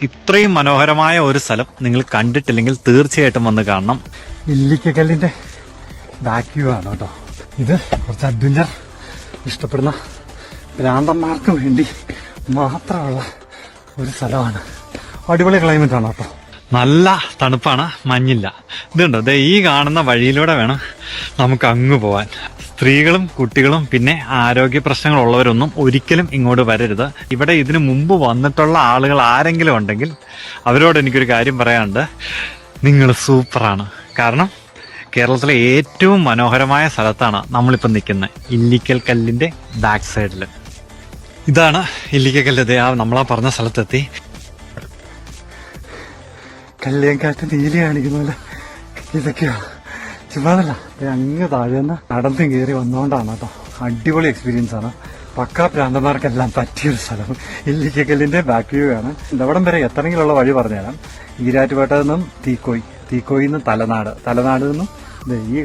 ഇത്രയും മനോഹരമായ ഒരു സ്ഥലം നിങ്ങൾ കണ്ടിട്ടില്ലെങ്കിൽ തീർച്ചയായിട്ടും വന്ന് കാണണം. ഇല്ലിക്കക്കല്ലിന്റെ ബാക്ക് വ്യൂ ആണ് കേട്ടോ. ഇത് കുറച്ച് അഡ്വഞ്ചർ ഇഷ്ടപ്പെടുന്ന ഭ്രാന്തന്മാർക്ക് വേണ്ടി മാത്രമുള്ള ഒരു സ്ഥലമാണ്. അടിപൊളി ക്ലൈമറ്റ് ആണ് കേട്ടോ. നല്ല തണുപ്പാണ്, മഞ്ഞില്ല. ഇതുണ്ടോ, ദേ ഈ കാണുന്ന വഴിയിലൂടെ വേണം നമുക്ക് അങ്ങ് പോവാൻ. സ്ത്രീകളും കുട്ടികളും പിന്നെ ആരോഗ്യ പ്രശ്നങ്ങളുള്ളവരൊന്നും ഒരിക്കലും ഇങ്ങോട്ട് വരരുത്. ഇവിടെ ഇതിനു മുമ്പ് വന്നിട്ടുള്ള ആളുകൾ ആരെങ്കിലും ഉണ്ടെങ്കിൽ അവരോട് എനിക്കൊരു കാര്യം പറയാനുണ്ട്. നിങ്ങൾ സൂപ്പറാണ്. കാരണം കേരളത്തിലെ ഏറ്റവും മനോഹരമായ സ്ഥലത്താണ് നമ്മളിപ്പോൾ നിൽക്കുന്നത്, ഇല്ലിക്കൽ കല്ലിന്റെ ബാക്ക് സൈഡിൽ. ഇതാണ് ഇല്ലിക്കൽ കല്ല്. നമ്മളാ പറഞ്ഞ സ്ഥലത്തെത്തി. കല്ലേങ്കാറ്റ് നീലി കാണിക്കുന്ന പോലെ ഇതൊക്കെയാ. ചുമ്മാതല്ല, അങ്ങ് താഴേന്ന് നടന്നു കയറി വന്നുകൊണ്ടാണ് കേട്ടോ. അടിപൊളി എക്സ്പീരിയൻസ് ആണ്. പക്കാ പ്രാന്തന്മാർക്കെല്ലാം പറ്റിയൊരു സ്ഥലം ഇല്ലിക്കക്കല്ലിന്റെ ബാക്ക് വ്യൂ ആണ്. ഇവിടം വരെ എത്തണമെങ്കിലുള്ള വഴി പറഞ്ഞുതരാം. ഈരാറ്റുപേട്ട നിന്നും തീക്കോയി, തീക്കോയിൽ നിന്ന് തലനാട്, തലനാട് നിന്നും ഈ